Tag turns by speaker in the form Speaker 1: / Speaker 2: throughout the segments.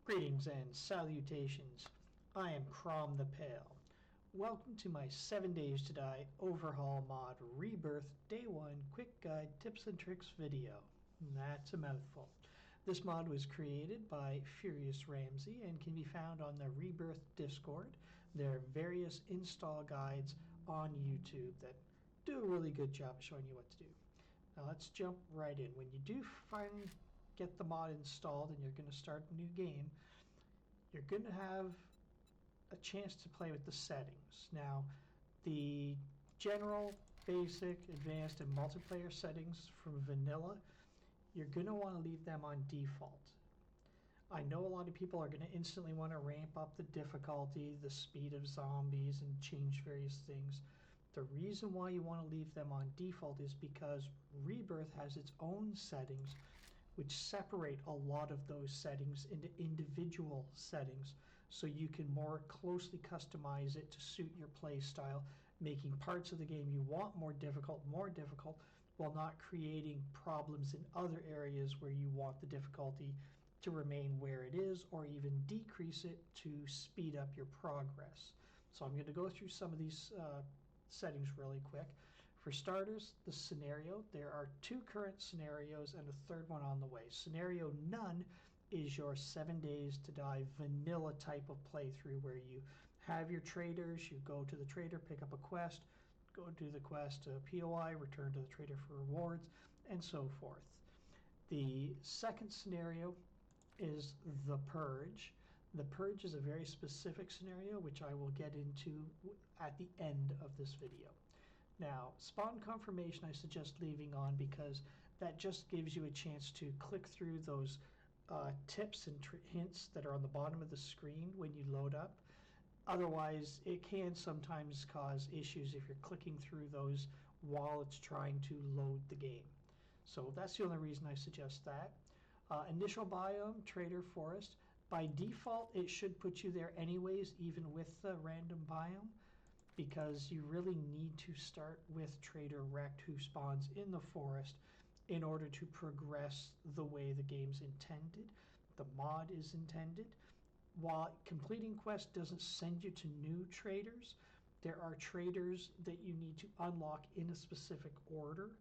Speaker 1: Greetings and salutations. I am Crom the Pale. Welcome to my 7 Days to Die Overhaul mod Rebirth Day 1 Quick Guide Tips and Tricks video. That's a mouthful. This mod was created by Furious Ramsey and can be found on the Rebirth Discord. There are various install guides on YouTube that do a really good job of showing you what to do. Now let's jump right in. When you do finally get the mod installed and you're going to start a new game, you're going to have a chance to play with the settings. Now, the general, basic, advanced, and multiplayer settings from vanilla, you're going to want to leave them on default. I know a lot of people are going to instantly want to ramp up the difficulty, the speed of zombies, and change various things. The reason why you want to leave them on default is because Rebirth has its own settings which separate a lot of those settings into individual settings so you can more closely customize it to suit your play style, making parts of the game you want more difficult while not creating problems in other areas where you want the difficulty to remain where it is or even decrease it to speed up your progress. So I'm going to go through some of these settings really quick. For starters, the scenario. There are 2 current scenarios and a third one on the way. Scenario none is your 7 Days to Die vanilla type of playthrough where you have your traders, you go to the trader, pick up a quest, go do the quest to POI, return to the trader for rewards, and so forth. The second scenario is the Purge. The Purge is a very specific scenario which I will get into at the end of this video. Now, spawn confirmation I suggest leaving on because that just gives you a chance to click through those tips and hints that are on the bottom of the screen when you load up. Otherwise, it can sometimes cause issues if you're clicking through those while it's trying to load the game. So that's the only reason I suggest that. Initial biome, Trader Forest. By default, it should put you there anyways, even with the random biome, because you really need to start with Trader Rect, who spawns in the forest, in order to progress the way the game's intended, the mod is intended. While completing quests doesn't send you to new traders, there are traders that you need to unlock in a specific order.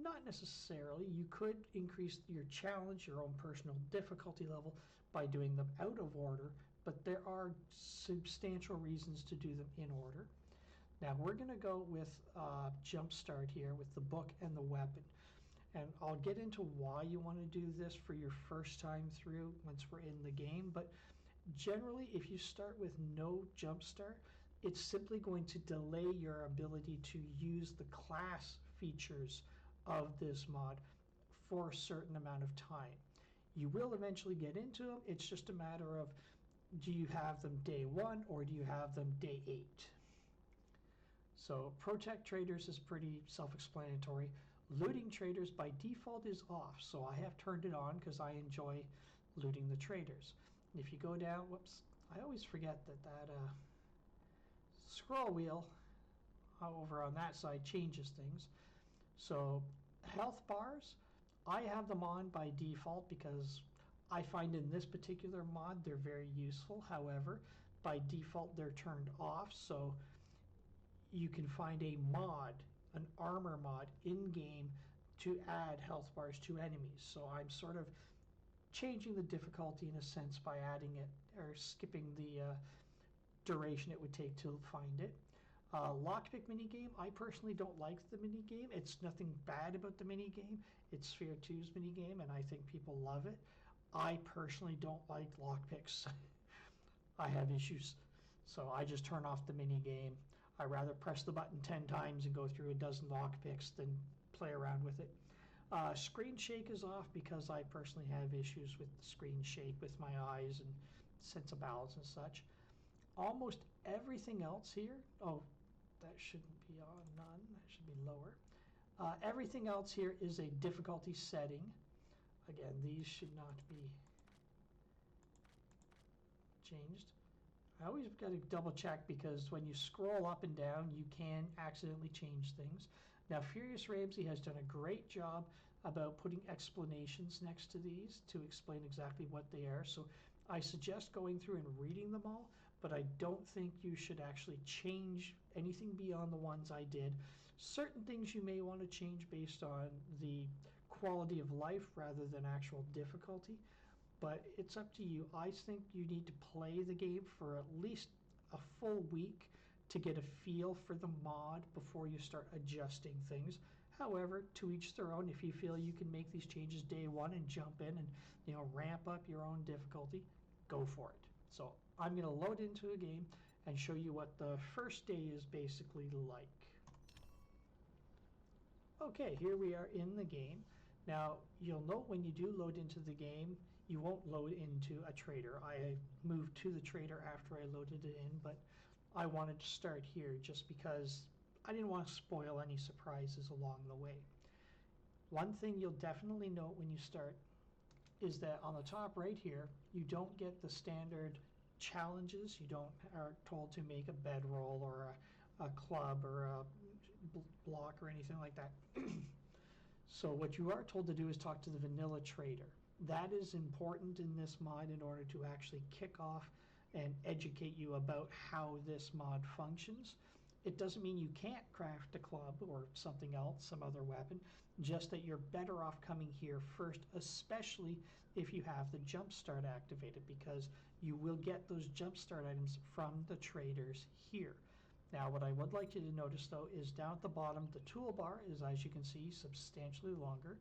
Speaker 1: Not necessarily. You could increase your challenge, your own personal difficulty level, by doing them out of order, but there are substantial reasons to do them in order. Now we're going to go with Jumpstart here with the book and the weapon. And I'll get into why you want to do this for your first time through once we're in the game, but generally if you start with no Jumpstart, it's simply going to delay your ability to use the class features of this mod for a certain amount of time. You will eventually get into them. It's just a matter of, do you have them day 1 or do you have them day 8? So protect traders is pretty self-explanatory. Looting traders by default is off, so I have turned it on because I enjoy looting the traders. And if you go down, whoops, I always forget that scroll wheel over on that side changes things. So health bars, I have them on by default because I find in this particular mod they're very useful. However, by default they're turned off, so you can find a mod, an armor mod in-game to add health bars to enemies. So I'm sort of changing the difficulty in a sense by adding it or skipping the duration it would take to find it. Lockpick minigame, I personally don't like the minigame. It's nothing bad about the minigame. It's Sphere 2's minigame, and I think people love it. I personally don't like lockpicks. I have issues, so I just turn off the minigame. I rather press the button 10 times and go through a dozen lockpicks than play around with it. Screen shake is off because I personally have issues with the screen shake with my eyes and sense of balance and such. Almost everything else here, oh, that shouldn't be on none, that should be lower. Everything else here is a difficulty setting. Again, these should not be changed. I always got to double check because when you scroll up and down, you can accidentally change things. Now, Furious Ramsey has done a great job about putting explanations next to these to explain exactly what they are. So I suggest going through and reading them all, but I don't think you should actually change anything beyond the ones I did. Certain things you may want to change based on the quality of life rather than actual difficulty, but it's up to you. I think you need to play the game for at least a full week to get a feel for the mod before you start adjusting things. However, to each their own. If you feel you can make these changes day one and jump in and ramp up your own difficulty, go for it. So I'm going to load into a game and show you what the first day is basically like. Okay, here we are in the game. Now, you'll note when you do load into the game, you won't load into a trader. I moved to the trader after I loaded it in, but I wanted to start here just because I didn't want to spoil any surprises along the way. One thing you'll definitely note when you start is that on the top right here, you don't get the standard challenges. You are told to make a bedroll or a club or a block or anything like that. So what you are told to do is talk to the vanilla trader. That is important in this mod in order to actually kick off and educate you about how this mod functions. It doesn't mean you can't craft a club or something else, some other weapon, just that you're better off coming here first, especially if you have the jumpstart activated, because you will get those jumpstart items from the traders here. Now, what I would like you to notice, though, is down at the bottom, the toolbar is, as you can see, substantially longer.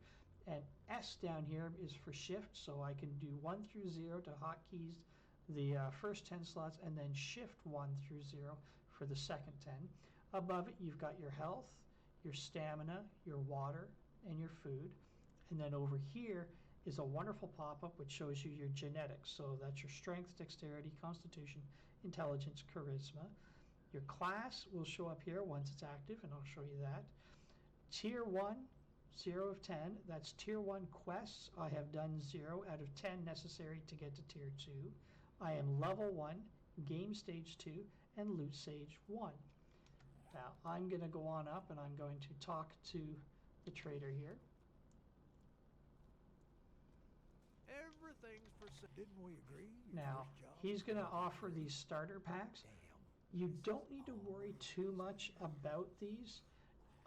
Speaker 1: And S down here is for shift, so I can do 1 through 0 to hotkeys the first 10 slots, and then shift 1 through 0 for the second 10. Above it, you've got your health, your stamina, your water, and your food. And then over here is a wonderful pop-up which shows you your genetics. So that's your strength, dexterity, constitution, intelligence, charisma. Your class will show up here once it's active, and I'll show you that. Tier 1, 0 of 10. That's Tier 1 quests. I have done 0 out of 10 necessary to get to Tier 2. I am level 1, game stage 2, and loot stage 1. Now, I'm going to go on up, and I'm going to talk to the trader here.
Speaker 2: Everything's for sale. Didn't we agree?
Speaker 1: Now, he's going to offer these starter packs. You don't need to worry too much about these.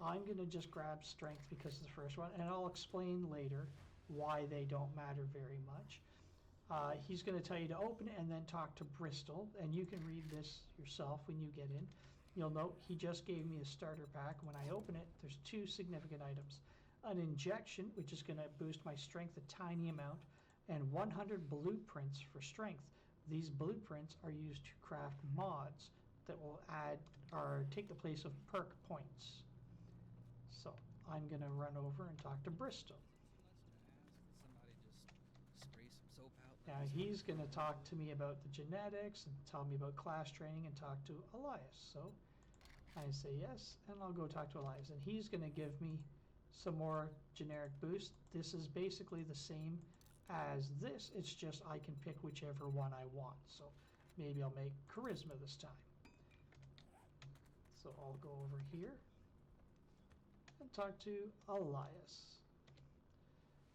Speaker 1: I'm going to just grab strength because it's the first one, and I'll explain later why they don't matter very much. He's going to tell you to open it and then talk to Bristol, and you can read this yourself when you get in. You'll note he just gave me a starter pack. When I open it, there's 2 significant items. An injection, which is going to boost my strength a tiny amount, and 100 blueprints for strength. These blueprints are used to craft mods that will add or take the place of perk points. So I'm going to run over and talk to Bristol. Now he's going to talk to me about the genetics and tell me about class training and talk to Elias. So I say yes, and I'll go talk to Elias. And he's going to give me some more generic boost. This is basically the same as this. It's just I can pick whichever one I want. So maybe I'll make charisma this time. So I'll go over here and talk to Elias.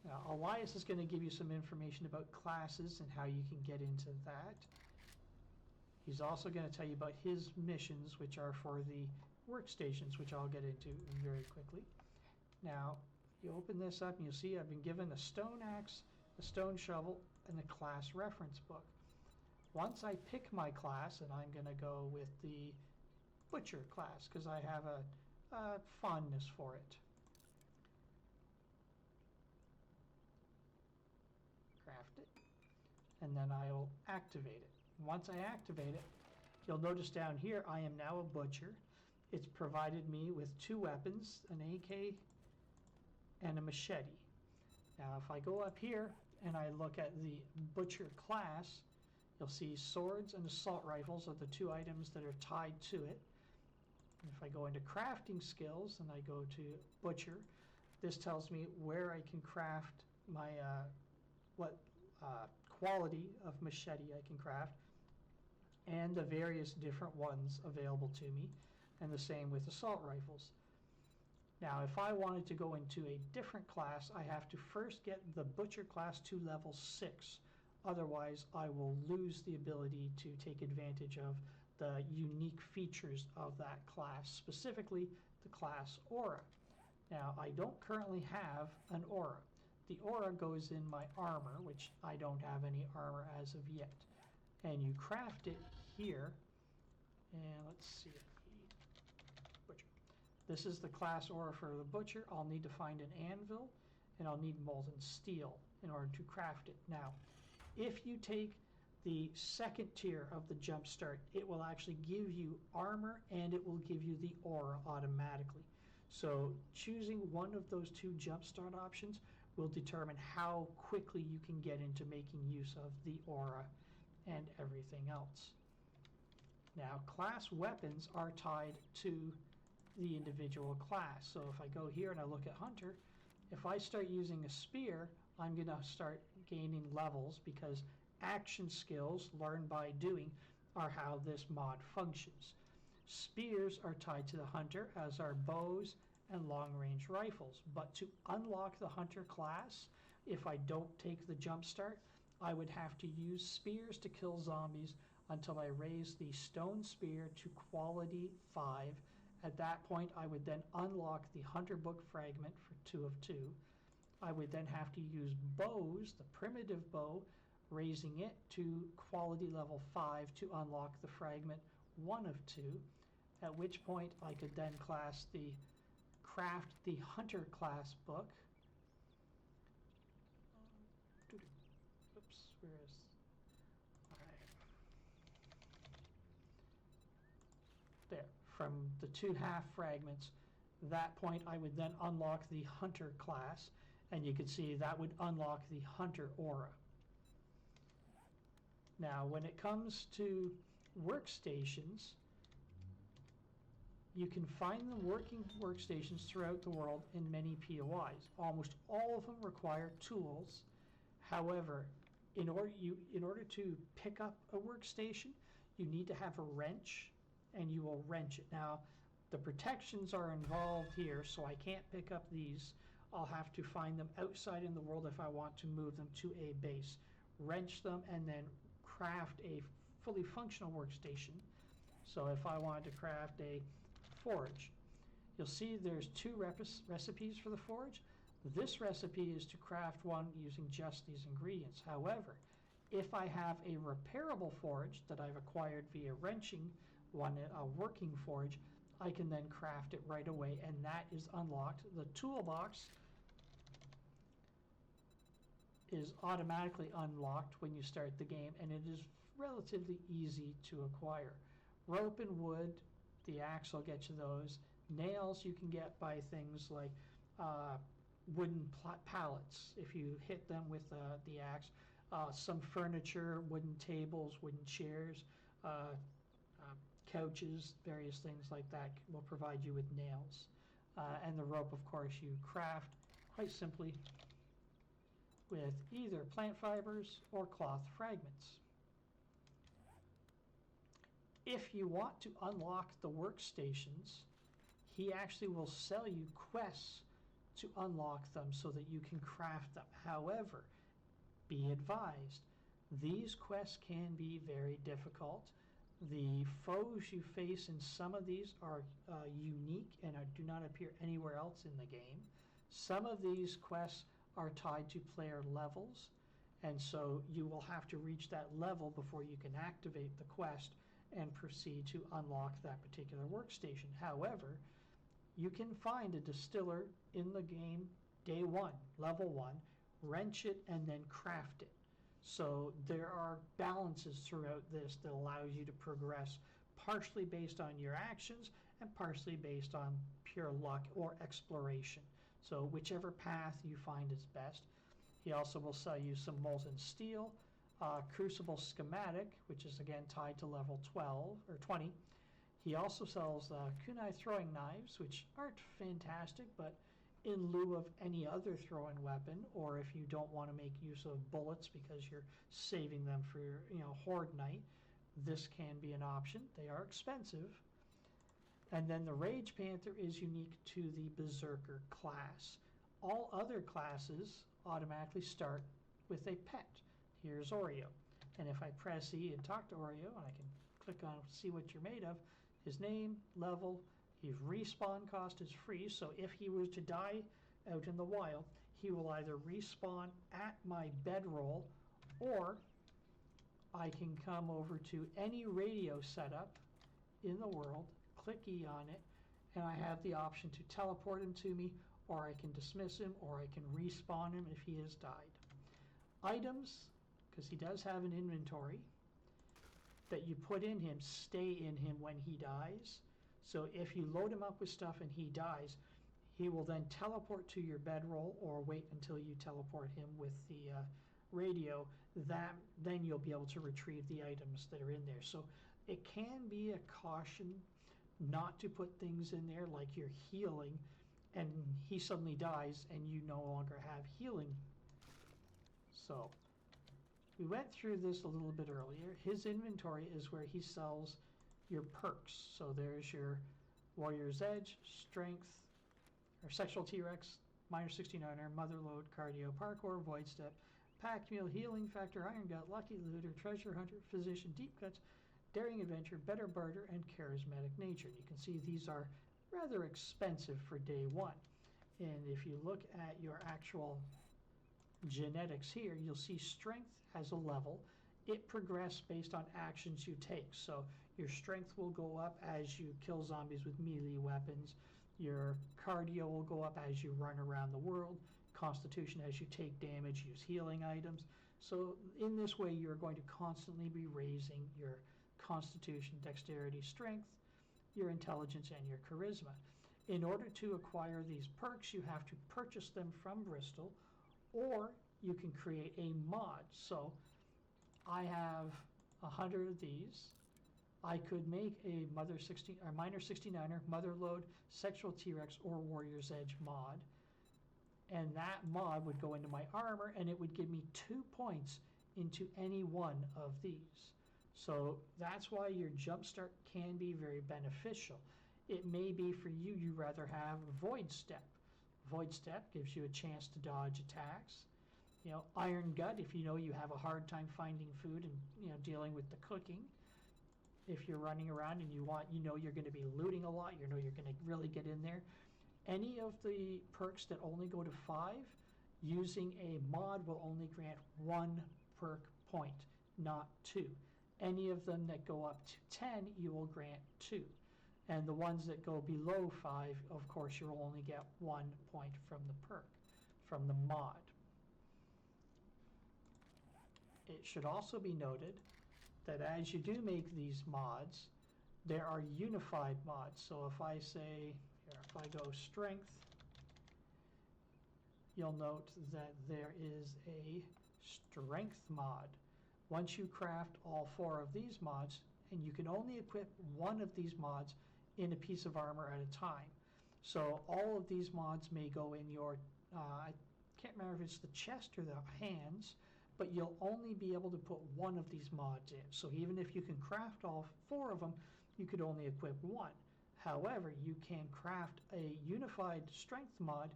Speaker 1: Now, Elias is going to give you some information about classes and how you can get into that. He's also going to tell you about his missions, which are for the workstations, which I'll get into very quickly. Now, you open this up and you'll see I've been given a stone axe, a stone shovel, and a class reference book. Once I pick my class, and I'm going to go with the butcher class because I have a fondness for it. Craft it, and then I will activate it. Once I activate it, you'll notice down here I am now a butcher. It's provided me with 2 weapons, an AK and a machete. Now if I go up here and I look at the butcher class, you'll see swords and assault rifles are the 2 items that are tied to it. And if I go into crafting skills and I go to butcher, this tells me where I can craft my what quality of machete I can craft and the various different ones available to me, and the same with assault rifles. Now if I wanted to go into a different class, I have to first get the butcher class to level 6. Otherwise, I will lose the ability to take advantage of the unique features of that class, specifically the class aura. Now, I don't currently have an aura. The aura goes in my armor, which I don't have any armor as of yet. And you craft it here. And let's see. Butcher. This is the class aura for the butcher. I'll need to find an anvil, and I'll need molten steel in order to craft it. Now, if you take the second tier of the jumpstart, it will actually give you armor and it will give you the aura automatically. So choosing one of those two jumpstart options will determine how quickly you can get into making use of the aura and everything else. Now, class weapons are tied to the individual class. So if I go here and I look at Hunter, if I start using a spear, I'm going to start gaining levels because action skills learned by doing are how this mod functions. Spears are tied to the Hunter, as are bows and long-range rifles. But to unlock the Hunter class, if I don't take the jump start, I would have to use spears to kill zombies until I raise the stone spear to quality 5. At that point, I would then unlock the Hunter book fragment for 2 of 2. I would then have to use bows, the primitive bow, raising it to quality level 5 to unlock the fragment 1 of 2, at which point I could then craft the Hunter class book. Oops, where is... Alright. There, from the 2 half fragments, that point I would then unlock the Hunter class, and you can see that would unlock the Hunter aura. Now, when it comes to workstations, you can find the working workstations throughout the world in many POIs. Almost all of them require tools. However, in order to pick up a workstation, you need to have a wrench, and you will wrench it. Now, the protections are involved here, so I can't pick up these. I'll have to find them outside in the world if I want to move them to a base. Wrench them and then craft a fully functional workstation. So if I wanted to craft a forge, you'll see there's 2 recipes for the forge. This recipe is to craft one using just these ingredients. However, if I have a repairable forge that I've acquired via wrenching one, a working forge, I can then craft it right away, and that is unlocked. The toolbox is automatically unlocked when you start the game, and it is relatively easy to acquire. Rope and wood, the axe will get you those. Nails you can get by things like wooden pallets if you hit them with the axe. Some furniture, wooden tables, wooden chairs, couches, various things like that will provide you with nails. And the rope, of course, you craft quite simply with either plant fibers or cloth fragments. If you want to unlock the workstations, he actually will sell you quests to unlock them so that you can craft them. However, be advised, these quests can be very difficult. The foes you face in some of these are unique and do not appear anywhere else in the game. Some of these quests are tied to player levels, and so you will have to reach that level before you can activate the quest and proceed to unlock that particular workstation. However, you can find a distiller in the game day 1, level 1, wrench it, and then craft it. So there are balances throughout this that allows you to progress, partially based on your actions and partially based on pure luck or exploration. So whichever path you find is best. He also will sell you some molten steel, crucible schematic, which is again tied to level 12 or 20. He also sells kunai throwing knives, which aren't fantastic, but in lieu of any other throwing weapon, or if you don't want to make use of bullets because you're saving them for, Horde night, this can be an option. They are expensive. And then the Rage Panther is unique to the Berserker class. All other classes automatically start with a pet. here's Oreo. And if I press E and talk to Oreo, and I can click on see what you're made of, his name, level, his respawn cost is free, so if he was to die out in the wild, he will either respawn at my bedroll, or I can come over to any radio setup in the world, click E on it, and I have the option to teleport him to me, or I can dismiss him, or I can respawn him if he has died. Items, because he does have an inventory, that you put in him stay in him when he dies. So if you load him up with stuff and he dies, he will then teleport to your bedroll, or wait until you teleport him with the radio. Then you'll be able to retrieve the items that are in there. So it can be a caution not to put things in there like you're healing and he suddenly dies and you no longer have healing. So we went through this a little bit earlier. His inventory is where he sells your perks. So there's your Warrior's Edge, Strength, or Sexual T-Rex, Minor 69er, Mother Load, Cardio, Parkour, Void Step, Pack Mule, Healing Factor, Iron Gut, Lucky Looter, Treasure Hunter, Physician, Deep Cuts, Daring Adventure, Better Barter, and Charismatic Nature. And you can see these are rather expensive for day one. And if you look at your actual genetics here, you'll see Strength has a level. It progresses based on actions you take. So your strength will go up as you kill zombies with melee weapons. Your cardio will go up as you run around the world. Constitution as you take damage, use healing items. So in this way, you're going to constantly be raising your constitution, dexterity, strength, your intelligence, and your charisma. In order to acquire these perks, you have to purchase them from Bristol, or you can create a mod. So I have 100 of these. I could make a Minor 69er, Mother Load, Sexual T-Rex, or Warrior's Edge mod. And that mod would go into my armor, and it would give me 2 points into any one of these. So that's why your jumpstart can be very beneficial. It may be for you, you rather have Void Step. Void Step gives you a chance to dodge attacks. Iron Gut, if you know you have a hard time finding food and dealing with the cooking. If you're running around and you're going to be looting a lot, you're going to really get in there. Any of the perks that only go to 5, using a mod will only grant 1 perk point, not 2. Any of them that go up to 10, you will grant 2. And the ones that go below 5, of course, you'll only get 1 point from the perk, from the mod. It should also be noted that as you do make these mods, there are unified mods. So if I say, if I go Strength, you'll note that there is a Strength mod. Once you craft all 4 of these mods, and you can only equip 1 of these mods in a piece of armor at a time. So all of these mods may go in your, I can't remember if it's the chest or the hands, but you'll only be able to put 1 of these mods in. So even if you can craft all 4 of them, you could only equip 1. However, you can craft a unified strength mod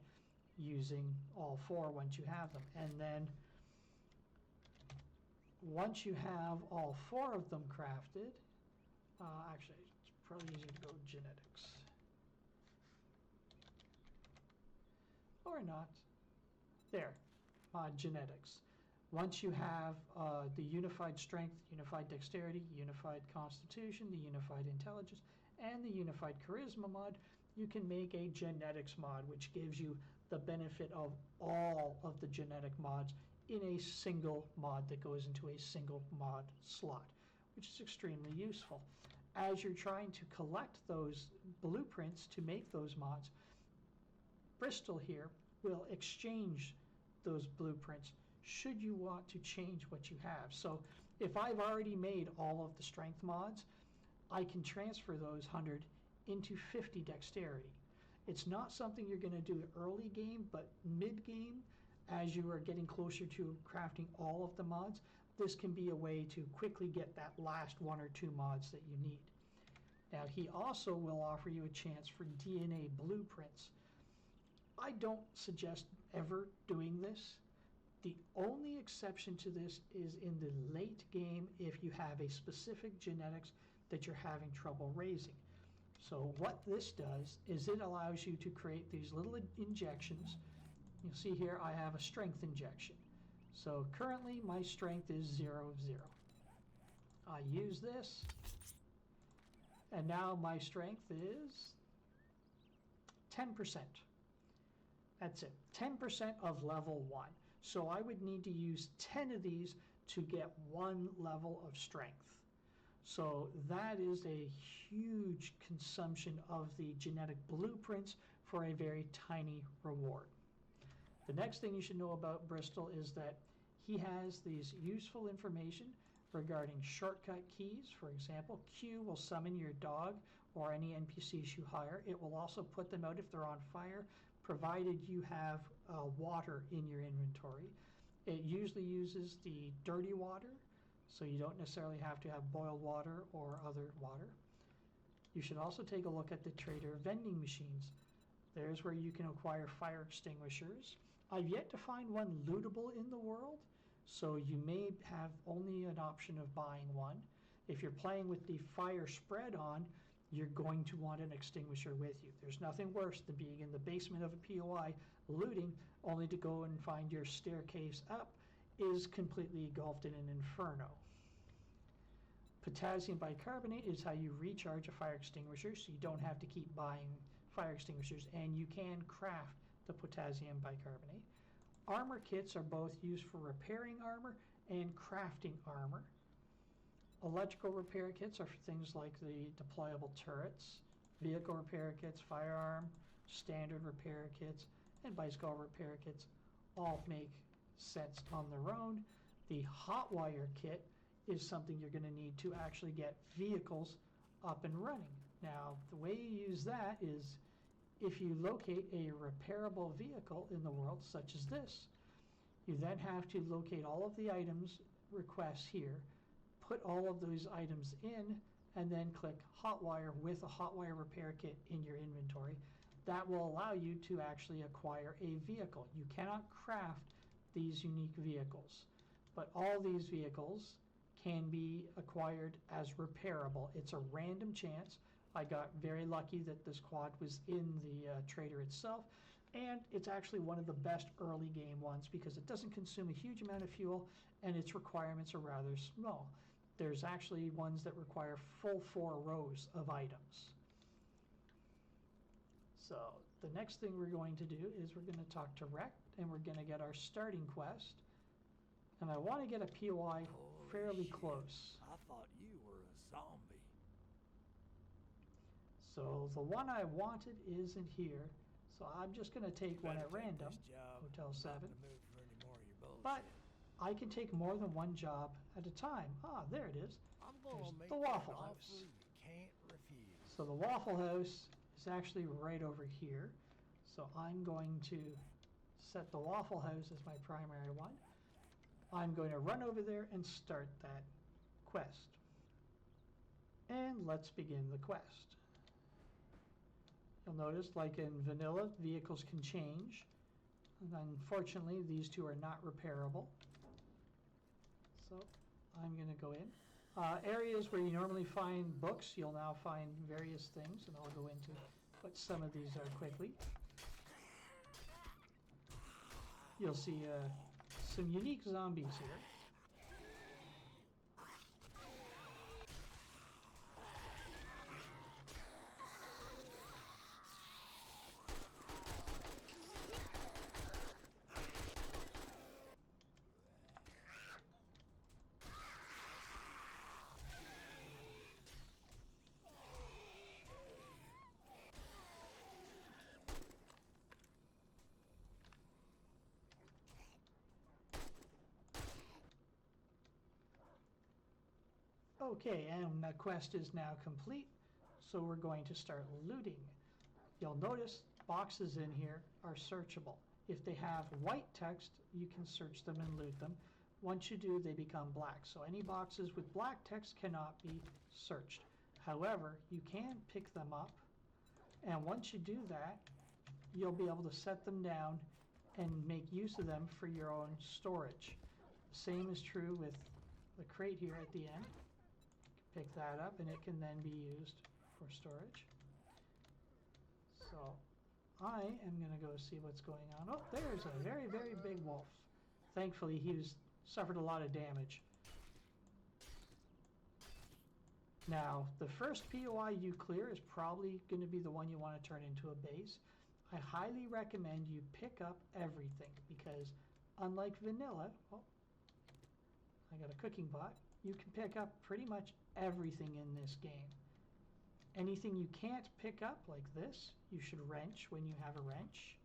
Speaker 1: using all 4 once you have them. And then once you have all 4 of them crafted, actually it's probably easier to go genetics. Or not. There, genetics. Once you have the unified strength, unified dexterity, unified constitution, the unified intelligence, and the unified charisma mod, you can make a genetics mod, which gives you the benefit of all of the genetic mods in a single mod that goes into a single mod slot, which is extremely useful. As you're trying to collect those blueprints to make those mods, Bristol here will exchange those blueprints should you want to change what you have. So if I've already made all of the strength mods, I can transfer those 100 into 50 dexterity. It's not something you're going to do early game, but mid game, as you are getting closer to crafting all of the mods, this can be a way to quickly get that last 1 or 2 mods that you need. Now he also will offer you a chance for DNA blueprints. I don't suggest ever doing this The only exception to this is in the late game if you have a specific genetics that you're having trouble raising. So what this does is it allows you to create these little injections. You'll see here I have a strength injection. So currently my strength is 0, 0. I use this, and now my strength is 10%. That's it, 10% of level 1. So I would need to use 10 of these to get 1 level of strength. So that is a huge consumption of the genetic blueprints for a very tiny reward. The next thing you should know about Bristol is that he has these useful information regarding shortcut keys. For example, Q will summon your dog or any NPCs you hire. It will also put them out if they're on fire, provided you have water in your inventory. It usually uses the dirty water, so you don't necessarily have to have boiled water or other water. You should also take a look at the trader vending machines. There's where you can acquire fire extinguishers. I've yet to find one lootable in the world, so you may have only an option of buying one. If you're playing with the fire spread on, you're going to want an extinguisher with you. There's nothing worse than being in the basement of a POI looting only to go and find your staircase up is completely engulfed in an inferno. Potassium bicarbonate is how you recharge a fire extinguisher, so you don't have to keep buying fire extinguishers, and you can craft the potassium bicarbonate. Armor kits are both used for repairing armor and crafting armor. Electrical repair kits are for things like the deployable turrets, vehicle repair kits, firearm, standard repair kits, and bicycle repair kits all make sense on their own. The hot wire kit is something you're going to need to actually get vehicles up and running. Now, the way you use that is if you locate a repairable vehicle in the world, such as this, you then have to locate all of the items requests here, put all of those items in, and then click hotwire with a hotwire repair kit in your inventory. That will allow you to actually acquire a vehicle. You cannot craft these unique vehicles, but all these vehicles can be acquired as repairable. It's a random chance. I got very lucky that this quad was in the trader itself, and it's actually one of the best early game ones because it doesn't consume a huge amount of fuel and its requirements are rather small. There's actually ones that require full 4 rows of items. So the next thing we're going to do is we're going to talk to Rec, and we're going to get our starting quest. And I want to get a POI fairly close.
Speaker 2: I thought you were a zombie.
Speaker 1: So the one I wanted isn't here. So I'm just going to take one at random, Hotel 7. But I can take more than one job at a time. Ah, there it is. There's the Waffle House.
Speaker 2: You can't refuse.
Speaker 1: So the Waffle House is actually right over here. So I'm going to set the Waffle House as my primary one. I'm going to run over there and start that quest. And let's begin the quest. You'll notice, like in vanilla, vehicles can change. And unfortunately, these two are not repairable. So I'm going to go in. Areas where you normally find books, you'll now find various things, and I'll go into what some of these are quickly. You'll see some unique zombies here. Okay, and the quest is now complete, so we're going to start looting. You'll notice boxes in here are searchable. If they have white text, you can search them and loot them. Once you do, they become black. So any boxes with black text cannot be searched. However, you can pick them up, and once you do that, you'll be able to set them down and make use of them for your own storage. Same is true with the crate here at the end. Pick that up and it can then be used for storage. So I am going to go see what's going on. Oh, there's a very, very big wolf. Thankfully, he suffered a lot of damage. Now, the first POI you clear is probably going to be the one you want to turn into a base. I highly recommend you pick up everything because unlike vanilla, oh, I got a cooking pot, you can pick up pretty much everything in this game. Anything you can't pick up like this, you should wrench when you have a wrench.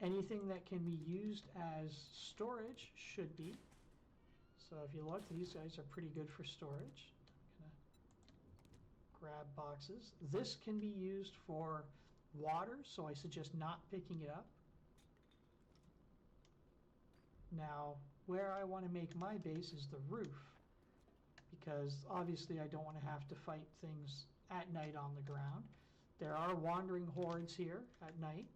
Speaker 1: Anything that can be used as storage should be. So if you look, these guys are pretty good for storage. I'm gonna grab boxes. This can be used for water, so I suggest not picking it up. Now, where I want to make my base is the roof, because obviously I don't want to have to fight things at night on the ground. There are wandering hordes here at night.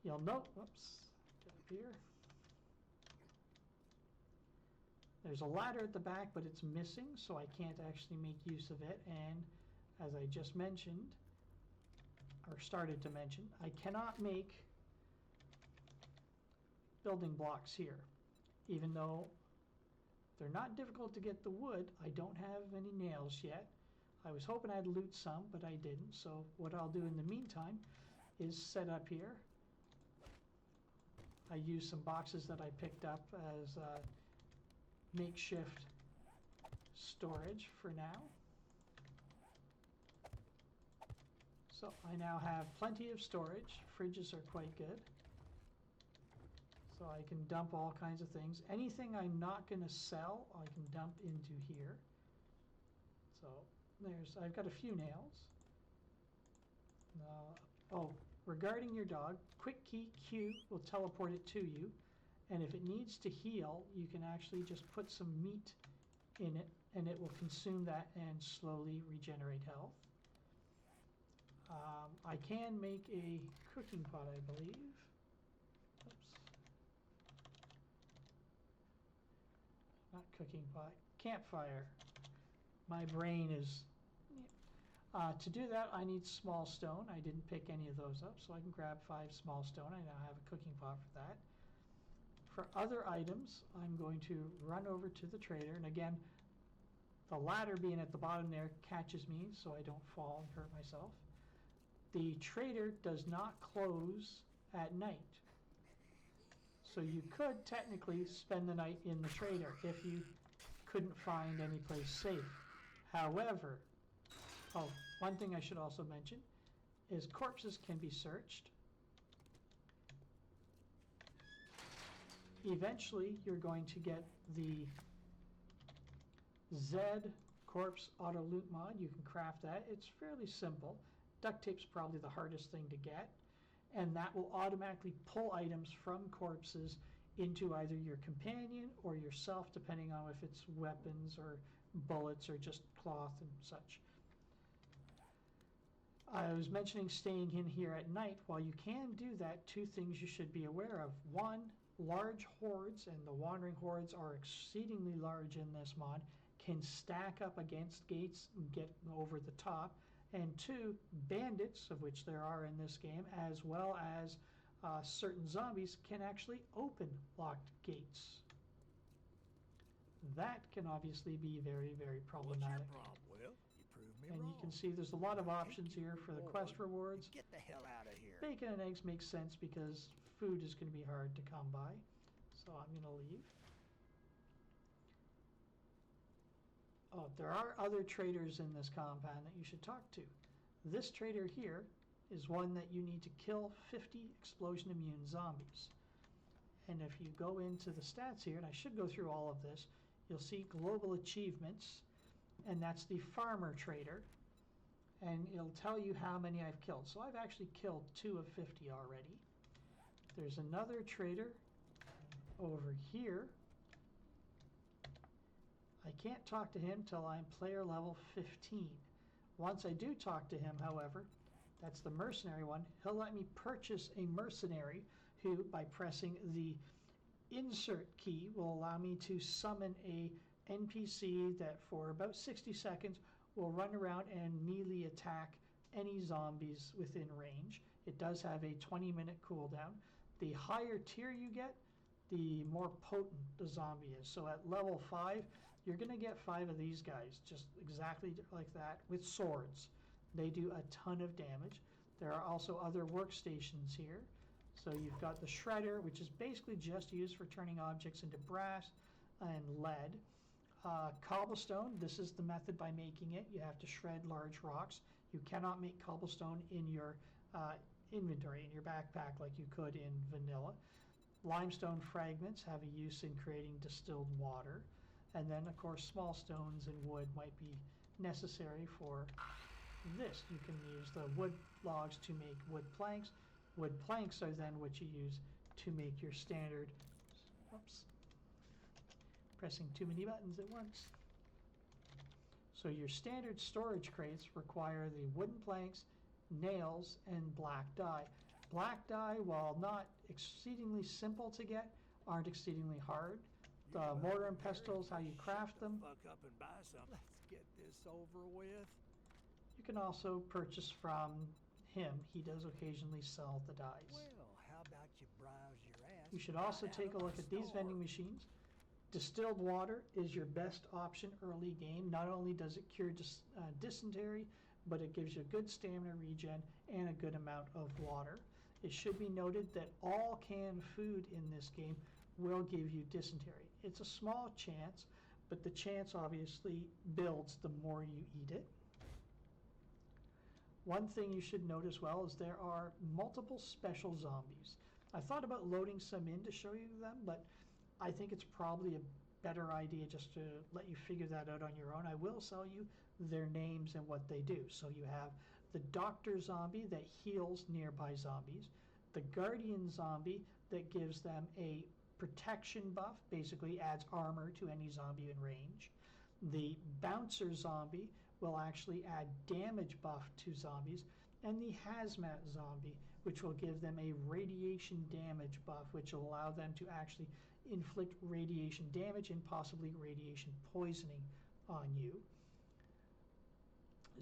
Speaker 1: You'll note, whoops, get up here. There's a ladder at the back, but it's missing, so I can't actually make use of it. And as I just mentioned, or started to mention, I cannot make building blocks here. Even though they're not difficult to get the wood, I don't have any nails yet. I was hoping I'd loot some, but I didn't. So what I'll do in the meantime is set up here. I use some boxes that I picked up as makeshift storage for now. So I now have plenty of storage. Fridges are quite good. So I can dump all kinds of things. Anything I'm not going to sell, I can dump into here. So I've got a few nails. Oh, regarding your dog, quick key Q will teleport it to you. And if it needs to heal, you can actually just put some meat in it and it will consume that and slowly regenerate health. I can make a cooking pot, I believe. Oops. Not cooking pot, campfire. My brain is... to do that, I need small stone. I didn't pick any of those up, so I can grab 5 small stone. I now have a cooking pot for that. For other items, I'm going to run over to the trader, and again, the ladder being at the bottom there catches me so I don't fall and hurt myself. The trader does not close at night. So you could technically spend the night in the trader if you couldn't find any place safe. However, oh, one thing I should also mention is corpses can be searched. Eventually, you're going to get the Z corpse auto loot mod. You can craft that. It's fairly simple. Duct tape's probably the hardest thing to get, and that will automatically pull items from corpses into either your companion or yourself, depending on if it's weapons or bullets or just cloth and such. I was mentioning staying in here at night. While you can do that, 2 things you should be aware of. 1, large hordes, and the wandering hordes are exceedingly large in this mod, can stack up against gates and get over the top. And 2, bandits, of which there are in this game, as well as certain zombies, can actually open locked gates. That can obviously be very, very problematic.
Speaker 2: What's your problem? Well, you proved me
Speaker 1: and
Speaker 2: wrong.
Speaker 1: you can see there's a lot of options here for the quest rewards.
Speaker 2: Get the hell out of here.
Speaker 1: Bacon and eggs makes sense because food is going to be hard to come by. So I'm going to leave. Oh, there are other traders in this compound that you should talk to. This trader here is one that you need to kill 50 explosion immune zombies. And if you go into the stats here, and I should go through all of this, you'll see global achievements, and that's the farmer trader. And it'll tell you how many I've killed. So I've actually killed 2 of 50 already. There's another trader over here. I can't talk to him till I'm player level 15. Once I do talk to him, however, that's the mercenary one, he'll let me purchase a mercenary who, by pressing the insert key, will allow me to summon a NPC that for about 60 seconds will run around and melee attack any zombies within range. It does have a 20-minute cooldown. The higher tier you get, the more potent the zombie is. So at level 5, you're going to get 5 of these guys, just exactly like that, with swords. They do a ton of damage. There are also other workstations here. So you've got the shredder, which is basically just used for turning objects into brass and lead. Cobblestone, this is the method by making it. You have to shred large rocks. You cannot make cobblestone in your inventory, in your backpack, like you could in vanilla. Limestone fragments have a use in creating distilled water. And then, of course, small stones and wood might be necessary for this. You can use the wood logs to make wood planks. Wood planks are then what you use to make your standard, oops, pressing too many buttons at once. So your standard storage crates require the wooden planks, nails, and black dye. Black dye, while not exceedingly simple to get, aren't exceedingly hard. The mortar and pestle is how you craft them.
Speaker 2: Fuck up and buy some. Let's get this over with.
Speaker 1: You can also purchase from him. He does occasionally sell the dyes.
Speaker 2: Well, how about you browse your ass?
Speaker 1: You should also
Speaker 2: right
Speaker 1: take a
Speaker 2: out of
Speaker 1: look
Speaker 2: my
Speaker 1: at these
Speaker 2: store.
Speaker 1: vending machines. Distilled water is your best option early game. Not only does it cure dysentery, but it gives you good stamina regen and a good amount of water. It should be noted that all canned food in this game will give you dysentery. It's a small chance, but the chance obviously builds the more you eat it. One thing you should note as well is there are multiple special zombies. I thought about loading some in to show you them, but I think it's probably a better idea just to let you figure that out on your own. I will tell you their names and what they do. So you have the Doctor Zombie that heals nearby zombies, the Guardian Zombie that gives them a protection buff, basically adds armor to any zombie in range. The Bouncer Zombie will actually add damage buff to zombies, and the Hazmat Zombie, which will give them a radiation damage buff, which will allow them to actually inflict radiation damage and possibly radiation poisoning on you.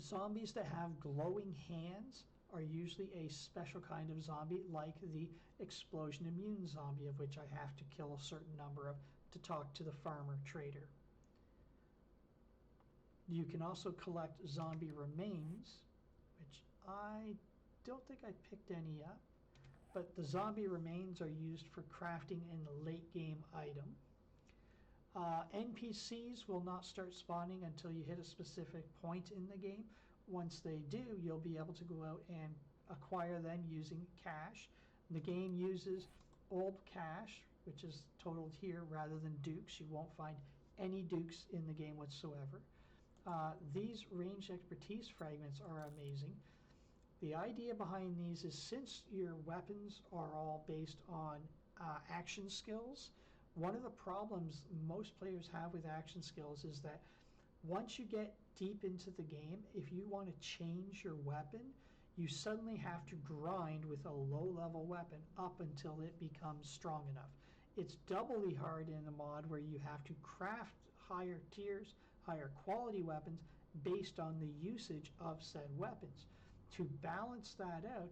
Speaker 1: Zombies that have glowing hands are usually a special kind of zombie, like the Explosion Immune Zombie, of which I have to kill a certain number of to talk to the farmer trader. You can also collect zombie remains, which I don't think I picked any up, but the zombie remains are used for crafting an late game item. NPCs will not start spawning until you hit a specific point in the game. Once they do, you'll be able to go out and acquire them using cash. The game uses old cash, which is totaled here, rather than dukes. You won't find any dukes in the game whatsoever. These ranged expertise fragments are amazing. The idea behind these is, since your weapons are all based on action skills, one of the problems most players have with action skills is that once you get deep into the game, if you want to change your weapon, you suddenly have to grind with a low-level weapon up until it becomes strong enough. It's doubly hard in the mod where you have to craft higher tiers, higher quality weapons based on the usage of said weapons. To balance that out,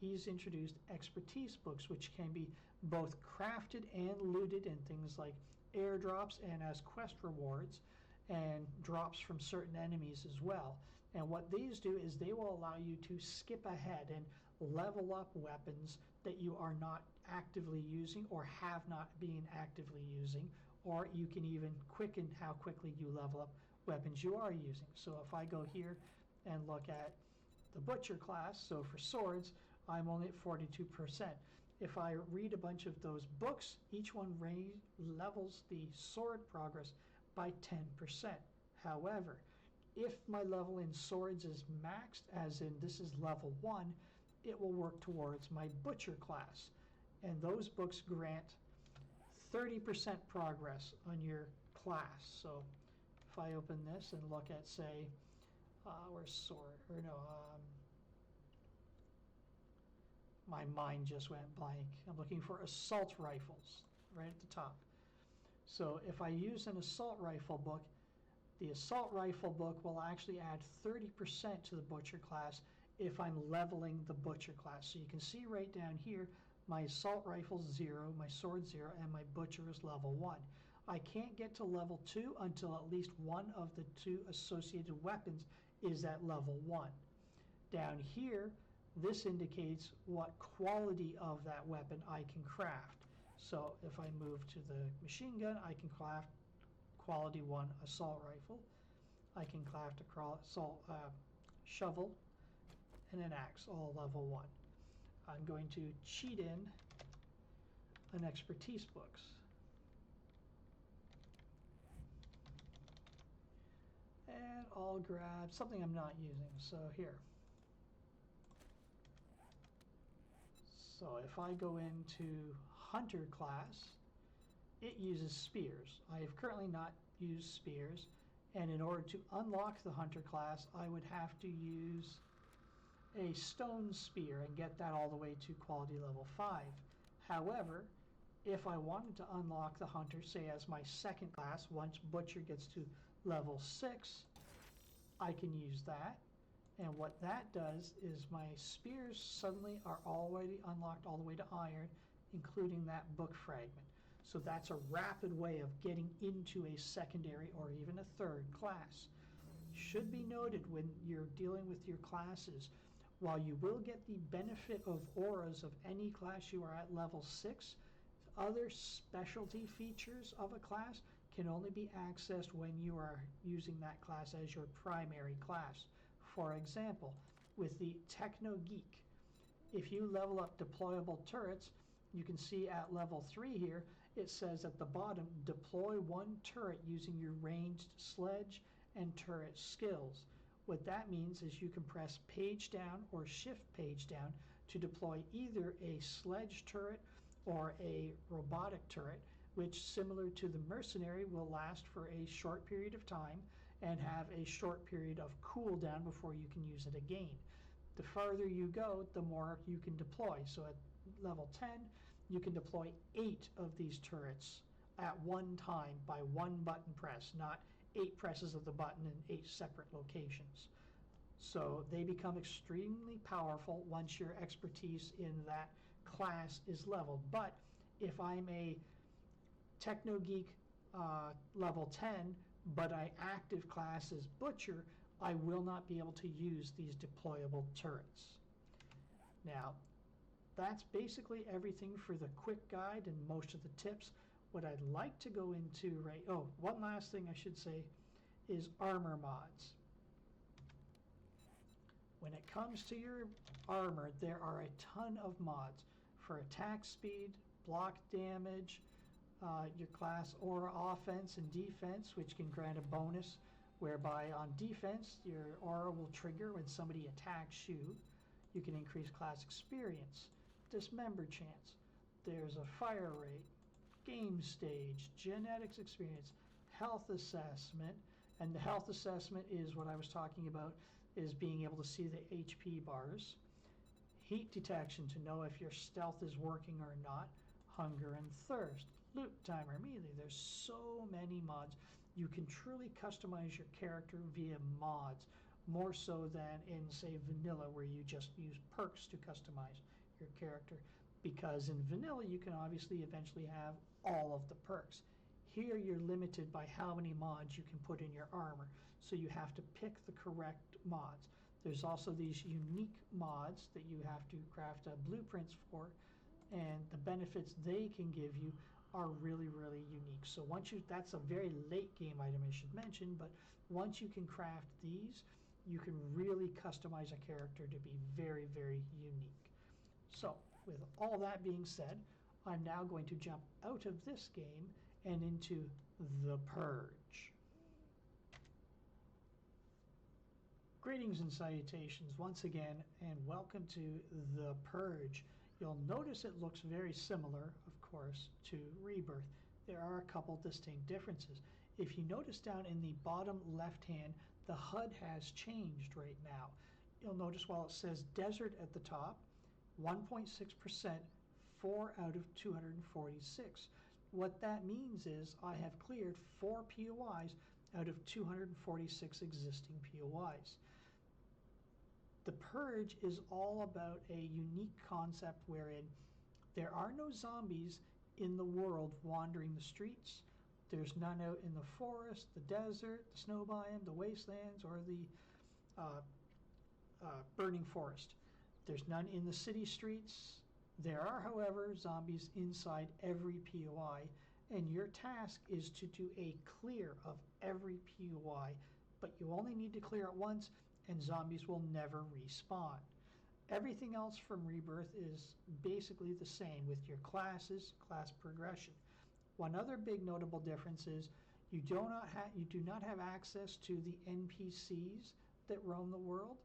Speaker 1: he's introduced expertise books, which can be both crafted and looted in things like airdrops and as quest rewards, and drops from certain enemies as well. And what these do is they will allow you to skip ahead and level up weapons that you are not actively using or have not been actively using, or you can even quicken how quickly you level up weapons you are using. So if I go here and look at the Butcher class, so for swords, I'm only at 42%. If I read a bunch of those books, each one levels the sword progress by 10%. However, if my level in swords is maxed, as in this is level 1, it will work towards my Butcher class. And those books grant 30% progress on your class. So if I open this and look at, say, where's sword? Or no, My mind just went blank. I'm looking for assault rifles right at the top. So if I use an assault rifle book, the assault rifle book will actually add 30% to the butcher class if I'm leveling the butcher class. So you can see right down here, my assault rifle's 0, my sword 0, and my butcher is level 1. I can't get to level 2 until at least one of the 2 associated weapons is at level 1. Down here, this indicates what quality of that weapon I can craft. So if I move to the machine gun, I can craft quality 1 assault rifle. I can craft a shovel and an axe, all level 1. I'm going to cheat in an expertise books. And I'll grab something I'm not using, so here. So if I go into Hunter class, it uses spears. I have currently not used spears, and in order to unlock the Hunter class, I would have to use a stone spear and get that all the way to quality level 5. However, if I wanted to unlock the Hunter, say as my second class, once Butcher gets to level 6, I can use that. And what that does is my spears suddenly are already unlocked all the way to iron, including that book fragment. So that's a rapid way of getting into a secondary or even a third class. Should be noted when you're dealing with your classes, while you will get the benefit of auras of any class you are at level 6, other specialty features of a class can only be accessed when you are using that class as your primary class. For example, with the Techno Geek, if you level up deployable turrets, you can see at level 3 here, it says at the bottom, deploy 1 turret using your ranged sledge and turret skills. What that means is you can press page down or shift page down to deploy either a sledge turret or a robotic turret, which, similar to the mercenary, will last for a short period of time and have a short period of cooldown before you can use it again. The farther you go, the more you can deploy. So at level 10, you can deploy 8 of these turrets at one time by one button press, not 8 presses of the button in 8 separate locations. So they become extremely powerful once your expertise in that class is leveled. But if I'm a Techno Geek level 10, but I active class as Butcher, I will not be able to use these deployable turrets. Now, that's basically everything for the quick guide and most of the tips. What I'd like to go into one last thing I should say is armor mods. When it comes to your armor, there are a ton of mods for attack speed, block damage, your class aura offense and defense, which can grant a bonus whereby on defense your aura will trigger when somebody attacks you. You can increase class experience, dismember chance. There's a fire rate, game stage, genetics experience, health assessment, and the health assessment is what I was talking about, is being able to see the HP bars, heat detection to know if your stealth is working or not, hunger and thirst, loot timer, melee. There's so many mods. You can truly customize your character via mods, more so than in, say, vanilla, where you just use perks to customize your character. Because in vanilla, you can obviously eventually have all of the perks. Here, you're limited by how many mods you can put in your armor, so you have to pick the correct mods. There's also these unique mods that you have to craft blueprints for, and the benefits they can give you are really, really unique. So that's a very late game item I should mention, but once you can craft these, you can really customize a character to be very, very unique. So with all that being said, I'm now going to jump out of this game and into The Purge. Greetings and salutations once again, and welcome to The Purge. You'll notice it looks very similar, of course, to Rebirth. There are a couple distinct differences. If you notice down in the bottom left hand, the HUD has changed right now. You'll notice while it says desert at the top, 1.6%, 4 out of 246. What that means is I have cleared 4 POIs out of 246 existing POIs. The Purge is all about a unique concept wherein there are no zombies in the world wandering the streets. There's none out in the forest, the desert, the snow biome, the wastelands, or the burning forest. There's none in the city streets. There are, however, zombies inside every POI, and your task is to do a clear of every POI, but you only need to clear it once, and zombies will never respawn. Everything else from Rebirth is basically the same with your classes, class progression. One other big notable difference is you do not have access to the NPCs that roam the world,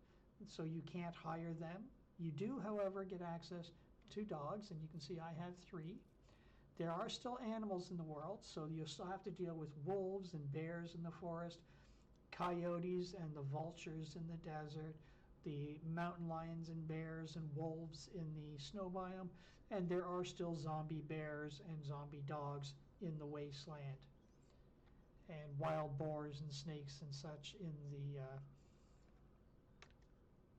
Speaker 1: so you can't hire them. You do, however, get access to dogs, and you can see I have 3. There are still animals in the world, so you'll still have to deal with wolves and bears in the forest, coyotes and the vultures in the desert, the mountain lions and bears and wolves in the snow biome, and there are still zombie bears and zombie dogs in the wasteland, and wild boars and snakes and such in the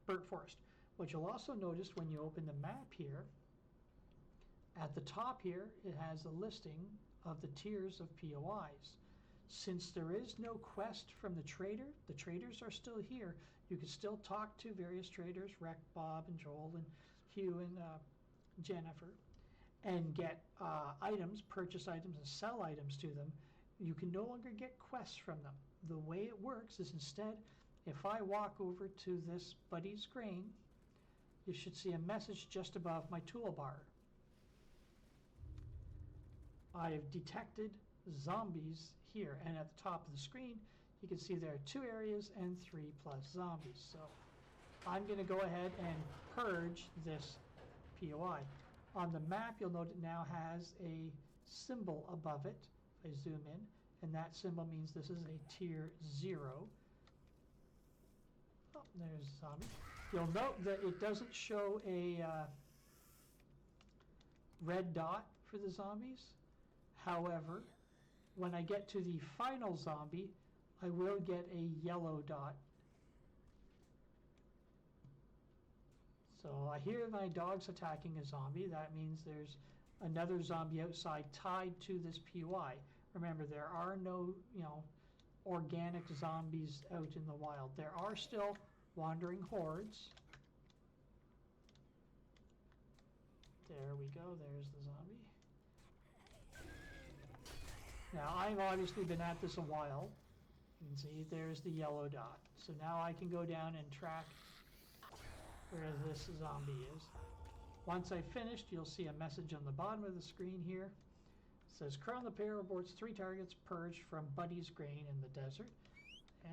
Speaker 1: burnt forest. What you'll also notice when you open the map here, at the top here, it has a listing of the tiers of POIs. Since there is no quest from the traders are still here. You can still talk to various traders, Rec, Bob, and Joel, and Hugh, and Jennifer, and get items, purchase items, and sell items to them. You can no longer get quests from them. The way it works is instead, if I walk over to this Buddy's Grain, you should see a message just above my toolbar. I have detected zombies here, and at the top of the screen you can see there are 2 areas and 3+ zombies. So I'm going to go ahead and purge this POI. On the map you'll note it now has a symbol above it. If I zoom in, and that symbol means this is a tier 0. Oh, there's a zombie. You'll note that it doesn't show a red dot for the zombies. However, when I get to the final zombie, I will get a yellow dot. So I hear my dog's attacking a zombie. That means there's another zombie outside tied to this POI. Remember, there are no, organic zombies out in the wild. There are still wandering hordes. There we go, there's the zombie. Now, I've obviously been at this a while. You can see there's the yellow dot. So now I can go down and track where this zombie is. Once I've finished, you'll see a message on the bottom of the screen here. It says, Crown the Pair reports 3 targets purged from Buddy's Grain in the desert.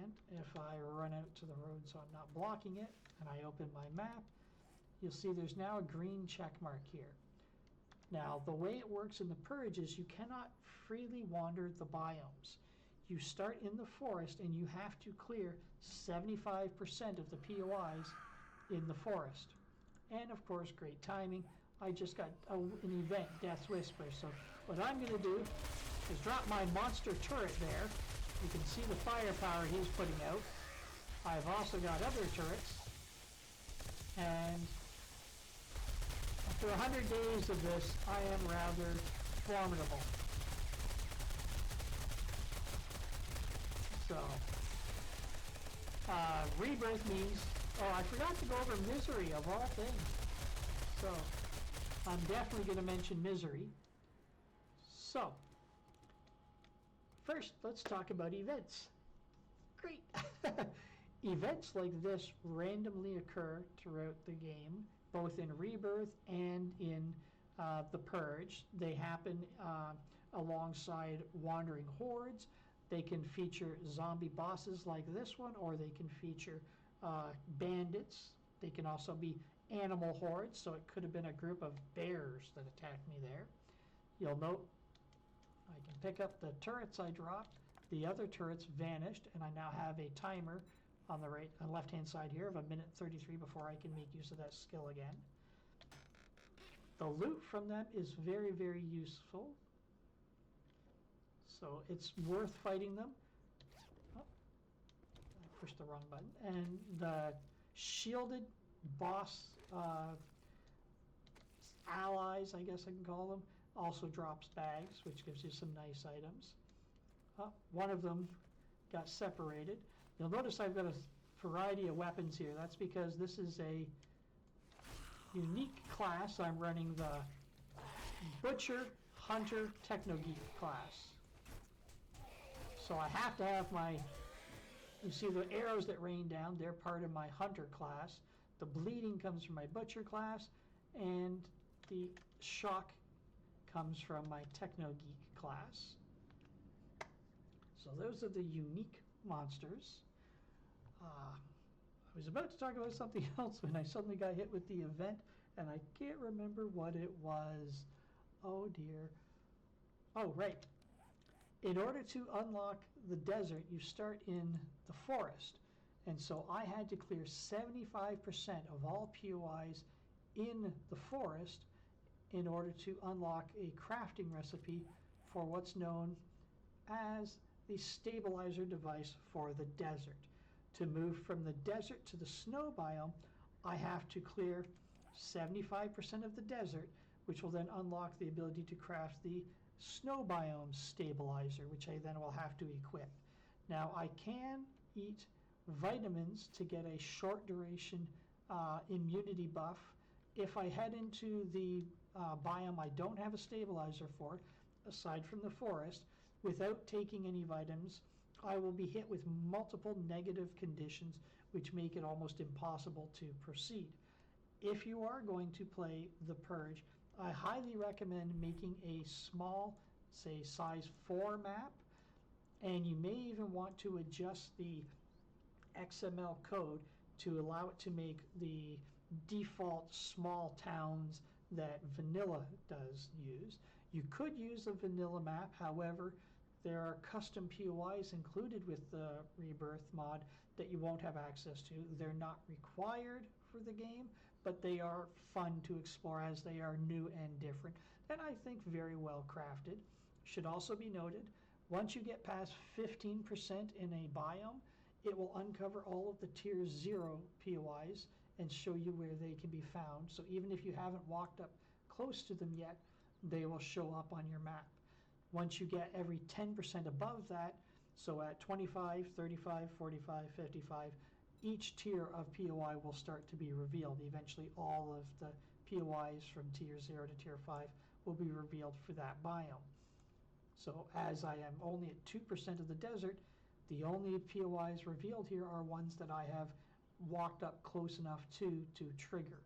Speaker 1: And if I run out to the road so I'm not blocking it, and I open my map, you'll see there's now a green check mark here. Now, the way it works in the Purge is you cannot freely wander the biomes. You start in the forest and you have to clear 75% of the POIs in the forest. And of course, great timing, I just got an event, Death's Whisper. So what I'm going to do is drop my monster turret there. You can see the firepower he's putting out. I've also got other turrets. And after 100 days of this, I am rather formidable. So, Rebirth means, oh, I forgot to go over misery of all things. So, I'm definitely going to mention misery. So, first, let's talk about events. Great. Events like this randomly occur throughout the game, both in Rebirth and in the Purge. They happen alongside wandering hordes. They can feature zombie bosses like this one, or they can feature bandits. They can also be animal hordes, so it could have been a group of bears that attacked me there. You'll note I can pick up the turrets I dropped. The other turrets vanished, and I now have a timer on the left-hand side here of 1:33 before I can make use of that skill again. The loot from them is very, very useful. So it's worth fighting them. Oh, I pushed the wrong button. And the shielded boss allies, I guess I can call them, also drops bags, which gives you some nice items. One of them got separated. You'll notice I've got a variety of weapons here. That's because this is a unique class. I'm running the Butcher Hunter Techno Geek class. So I have to have my, you see the arrows that rain down, they're part of my Hunter class. The bleeding comes from my Butcher class, and the shock comes from my Techno Geek class. So those are the unique monsters. I was about to talk about something else when I suddenly got hit with the event, and I can't remember what it was. Oh dear. Oh, right. In order to unlock the desert, you start in the forest. And so I had to clear 75% of all POIs in the forest in order to unlock a crafting recipe for what's known as the stabilizer device for the desert. To move from the desert to the snow biome, I have to clear 75% of the desert, which will then unlock the ability to craft the snow biome stabilizer, which I then will have to equip. Now I can eat vitamins to get a short duration immunity buff. If I head into the biome I don't have a stabilizer for, aside from the forest, without taking any vitamins, I will be hit with multiple negative conditions which make it almost impossible to proceed. If you are going to play the Purge, I highly recommend making a small, say size 4 map, and you may even want to adjust the XML code to allow it to make the default small towns that vanilla does use. You could use a vanilla map, however, there are custom POIs included with the Rebirth mod that you won't have access to. They're not required for the game, but they are fun to explore as they are new and different, and I think very well crafted. Should also be noted, once you get past 15% in a biome, it will uncover all of the tier 0 POIs and show you where they can be found. So even if you haven't walked up close to them yet, they will show up on your map. Once you get every 10% above that, so at 25, 35, 45, 55, each tier of POI will start to be revealed. Eventually all of the POIs from tier 0 to tier 5 will be revealed for that biome. So as I am only at 2% of the desert, the only POIs revealed here are ones that I have walked up close enough to trigger.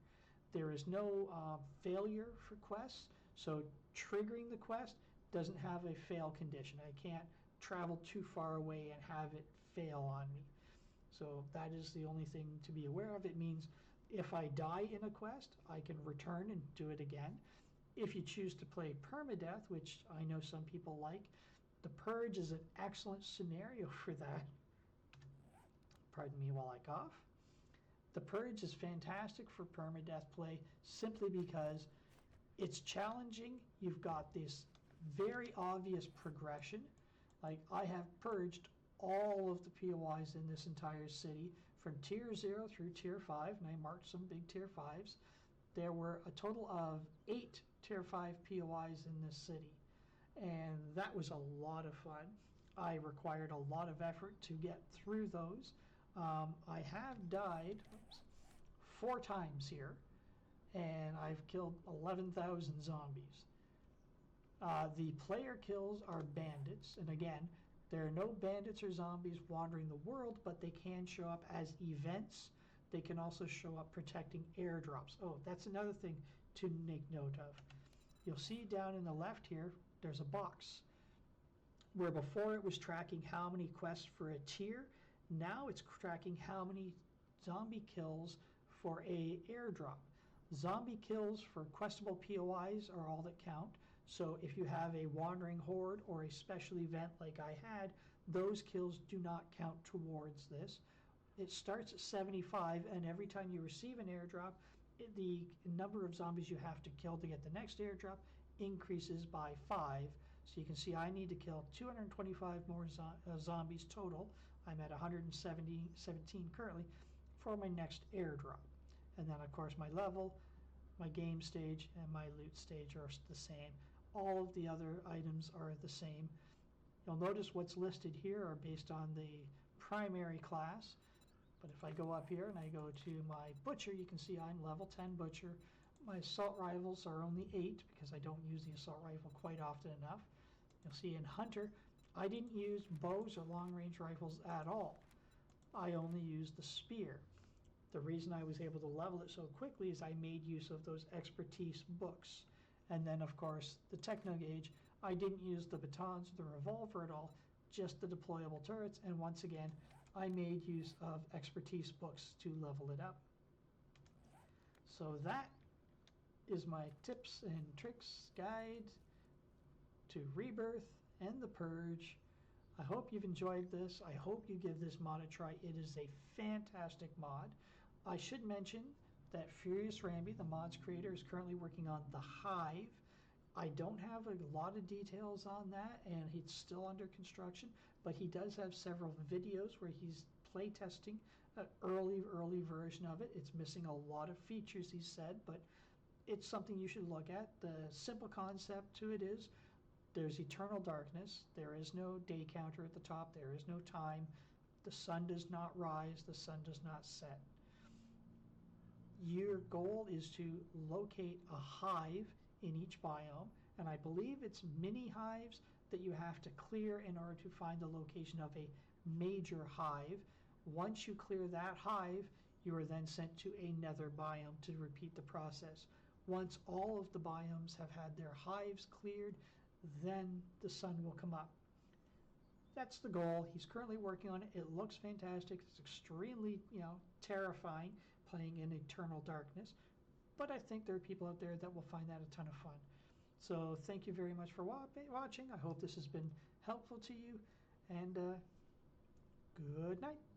Speaker 1: There is no failure for quests, so triggering the quest doesn't have a fail condition. I can't travel too far away and have it fail on me. So that is the only thing to be aware of. It means if I die in a quest, I can return and do it again. If you choose to play permadeath, which I know some people like, the Purge is an excellent scenario for that. Pardon me while I cough. The Purge is fantastic for permadeath play simply because it's challenging. You've got this very obvious progression. Like I have purged all of the POIs in this entire city from tier 0 through tier 5, and I marked some big tier 5s. There were a total of 8 tier 5 POIs in this city, and that was a lot of fun. I required a lot of effort to get through those. I have died 4 times here, and I've killed 11,000 zombies. The player kills are bandits, and again, there are no bandits or zombies wandering the world, but they can show up as events. They can also show up protecting airdrops. Oh, that's another thing to make note of. You'll see down in the left here, there's a box where before it was tracking how many quests for a tier. Now it's tracking how many zombie kills for a airdrop. Zombie kills for questable POIs are all that count. So if you have a wandering horde or a special event like I had, those kills do not count towards this. It starts at 75, and every time you receive an airdrop, the number of zombies you have to kill to get the next airdrop increases by 5. So you can see I need to kill 225 more zombies total. I'm at 117 currently for my next airdrop. And then of course my level, my game stage, and my loot stage are the same. All of the other items are the same. You'll notice what's listed here are based on the primary class. But if I go up here and I go to my butcher, you can see I'm level 10 butcher. My assault rifles are only 8 because I don't use the assault rifle quite often enough. You'll see in hunter, I didn't use bows or long range rifles at all. I only used the spear. The reason I was able to level it so quickly is I made use of those expertise books. And then of course the techno gauge, I didn't use the batons or the revolver at all, just the deployable turrets, and once again I made use of expertise books to level it up. So that is my tips and tricks guide to Rebirth and the Purge. I hope you've enjoyed this. I hope you give this mod a try. It is a fantastic mod. I should mention that Furious Ramby, the mod's creator, is currently working on the Hive. I don't have a lot of details on that, and it's still under construction, but he does have several videos where he's playtesting an early version of it. It's missing a lot of features, he said, but it's something you should look at. The simple concept to it is there's eternal darkness. There is no day counter at the top. There is no time. The sun does not rise. The sun does not set. Your goal is to locate a hive in each biome, and I believe it's mini hives that you have to clear in order to find the location of a major hive. Once you clear that hive, you are then sent to another biome to repeat the process. Once all of the biomes have had their hives cleared, then the sun will come up. That's the goal. He's currently working on it. It looks fantastic. It's extremely, terrifying playing in eternal darkness. But I think there are people out there that will find that a ton of fun. So thank you very much for watching. I hope this has been helpful to you, and good night.